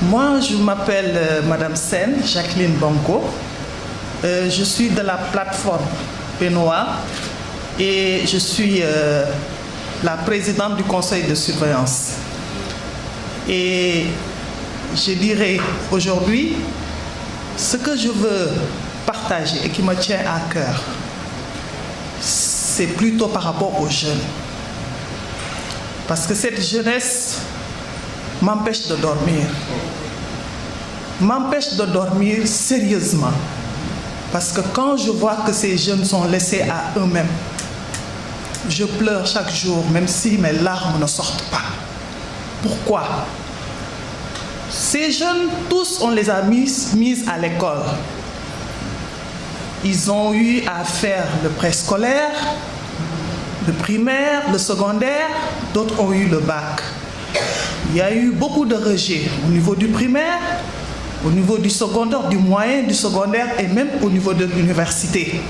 Moi, je m'appelle Madame Sen, Jacqueline Banco. Je suis de la plateforme PENOA et je suis la présidente du conseil de surveillance. Et je dirais aujourd'hui, ce que je veux partager et qui me tient à cœur, c'est plutôt par rapport aux jeunes. Parce que cette jeunesse m'empêche de dormir. M'empêche de dormir sérieusement. Parce que quand je vois que ces jeunes sont laissés à eux-mêmes, je pleure chaque jour, même si mes larmes ne sortent pas. Pourquoi? Ces jeunes, tous, on les a mis à l'école. Ils ont eu à faire le préscolaire, le primaire, le secondaire, d'autres ont eu le bac. Il y a eu beaucoup de rejets au niveau du primaire, au niveau du secondaire, du moyen, du secondaire et même au niveau de l'université.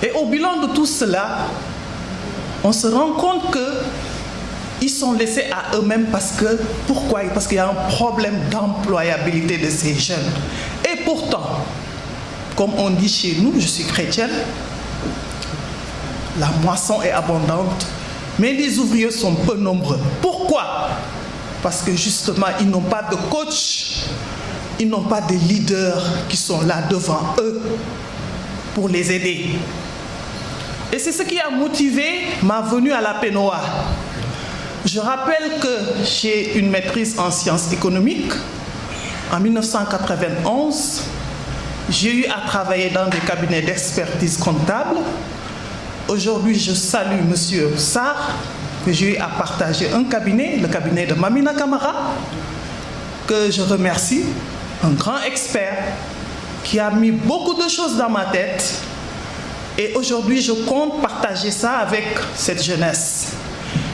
Et au bilan de tout cela, on se rend compte qu'ils sont laissés à eux-mêmes pourquoi? Parce qu'il y a un problème d'employabilité de ces jeunes. Et pourtant, comme on dit chez nous, je suis chrétienne, la moisson est abondante, mais les ouvriers sont peu nombreux. Pourquoi? Parce que justement, ils n'ont pas de coach, ils n'ont pas de leaders qui sont là devant eux pour les aider. Et c'est ce qui a motivé ma venue à la PENOA. Je rappelle que j'ai une maîtrise en sciences économiques. En 1991, j'ai eu à travailler dans des cabinets d'expertise comptable. Aujourd'hui, je salue M. Sarr, que j'ai eu à partager un cabinet, le cabinet de Mamina Camara, que je remercie, un grand expert qui a mis beaucoup de choses dans ma tête. Et aujourd'hui, je compte partager ça avec cette jeunesse.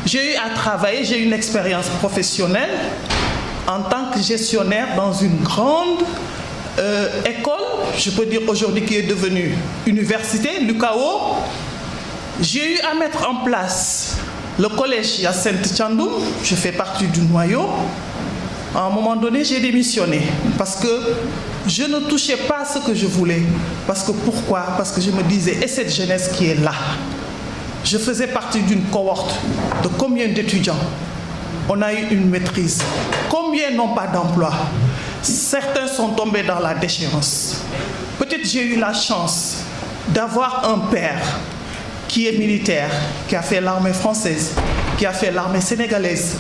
J'ai eu à travailler, j'ai eu une expérience professionnelle en tant que gestionnaire dans une grande école, je peux dire aujourd'hui qui est devenue université, l'UCAO. J'ai eu à mettre en place le collège Hyacinthe Thiandoum, je fais partie du noyau. À un moment donné, j'ai démissionné parce que je ne touchais pas à ce que je voulais. Parce que pourquoi? Parce que je me disais, et cette jeunesse qui est là? Je faisais partie d'une cohorte de combien d'étudiants? On a eu une maîtrise. Combien n'ont pas d'emploi? Certains sont tombés dans la déchéance. Peut-être j'ai eu la chance d'avoir un père qui est militaire, qui a fait l'armée française, qui a fait l'armée sénégalaise,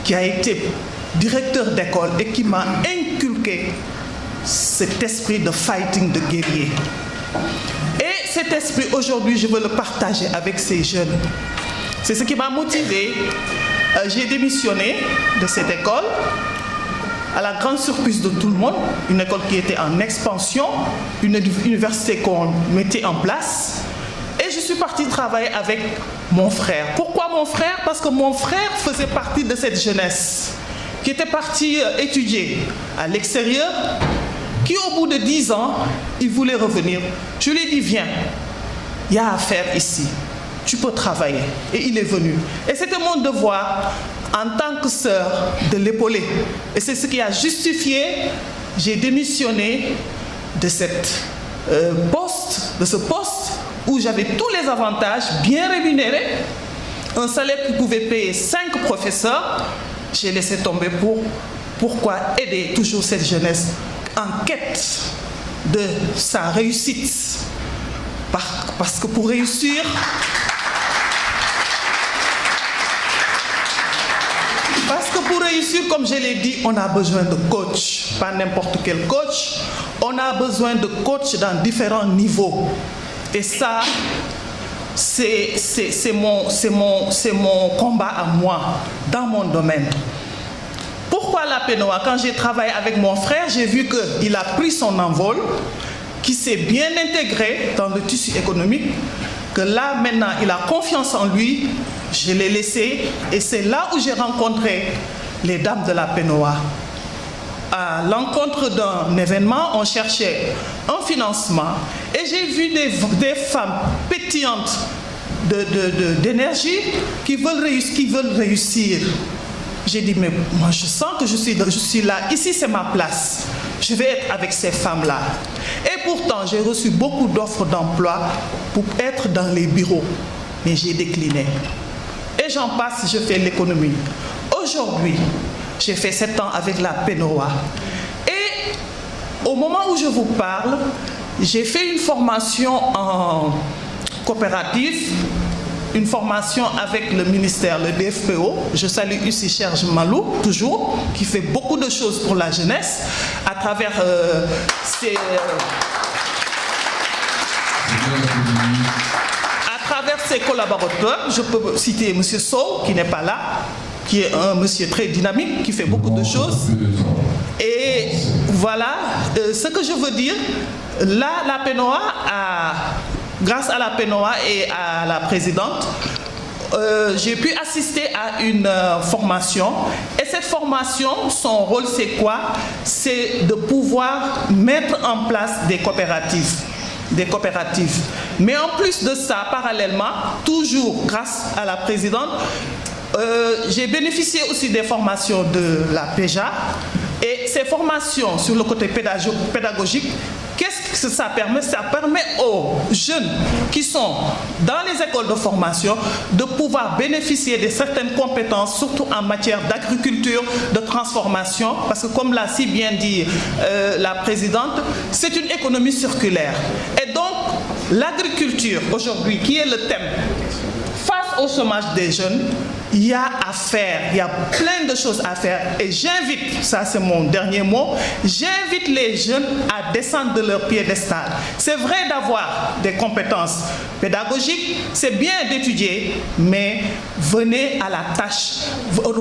qui a été directeur d'école et qui m'a inculqué cet esprit de fighting, de guerrier. Et cet esprit, aujourd'hui, je veux le partager avec ces jeunes. C'est ce qui m'a motivé. J'ai démissionné de cette école, à la grande surprise de tout le monde, une école qui était en expansion, une université qu'on mettait en place. Et je suis partie travailler avec mon frère. Pourquoi mon frère? Parce que mon frère faisait partie de cette jeunesse qui était partie étudier à l'extérieur, qui au bout de 10 ans, il voulait revenir. Je lui ai dit, viens, il y a à faire ici. Tu peux travailler. Et il est venu. Et c'était mon devoir, en tant que sœur, de l'épauler. Et c'est ce qui a justifié, j'ai démissionné de ce poste où j'avais tous les avantages, bien rémunérés, un salaire qui pouvait payer 5 professeurs. J'ai laissé tomber pourquoi aider toujours cette jeunesse en quête de sa réussite. Parce que pour réussir, comme je l'ai dit, on a besoin de coach, pas n'importe quel coach. On a besoin de coach dans différents niveaux. Et ça, c'est mon combat à moi, dans mon domaine. Pourquoi la PENOA? Quand j'ai travaillé avec mon frère, j'ai vu qu'il a pris son envol, qu'il s'est bien intégré dans le tissu économique, que là, maintenant, il a confiance en lui. Je l'ai laissé et c'est là où j'ai rencontré les dames de la PENOA. À l'encontre d'un événement, on cherchait un financement et j'ai vu des femmes pétillantes d'énergie qui veulent réussir. J'ai dit, mais moi je sens que je suis là, ici c'est ma place. Je vais être avec ces femmes-là. Et pourtant, j'ai reçu beaucoup d'offres d'emploi pour être dans les bureaux. Mais j'ai décliné. Et j'en passe, je fais l'économie. Aujourd'hui, j'ai fait 7 ans avec la PENOA. Et au moment où je vous parle, j'ai fait une formation en coopérative, une formation avec le ministère, le DFPO. Je salue ici Serge Malou, toujours, qui fait beaucoup de choses pour la jeunesse à travers ses collaborateurs. Je peux citer M. Sow, qui n'est pas là, qui est un monsieur très dynamique, qui fait beaucoup de choses. Et voilà, ce que je veux dire, là, la PENOA grâce à la PENOA et à la présidente, j'ai pu assister à une formation. Et cette formation, son rôle, c'est quoi? C'est de pouvoir mettre en place des coopératives. Mais en plus de ça, parallèlement, toujours grâce à la présidente, j'ai bénéficié aussi des formations de la PEJA. Et ces formations sur le côté pédagogique, qu'est-ce que ça permet? Ça permet aux jeunes qui sont dans les écoles de formation de pouvoir bénéficier de certaines compétences, surtout en matière d'agriculture, de transformation, parce que comme l'a si bien dit la présidente, c'est une économie circulaire. Et donc, l'agriculture aujourd'hui, qui est le thème, face au chômage des jeunes, il y a à faire, il y a plein de choses à faire. Et j'invite, ça c'est mon dernier mot, j'invite les jeunes à descendre de leur piédestal. C'est vrai d'avoir des compétences pédagogiques, c'est bien d'étudier, mais venez à la tâche.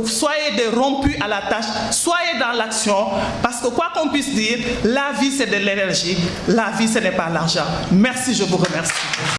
Soyez des rompus à la tâche, soyez dans l'action, parce que quoi qu'on puisse dire, la vie c'est de l'énergie, la vie ce n'est pas l'argent. Merci, je vous remercie.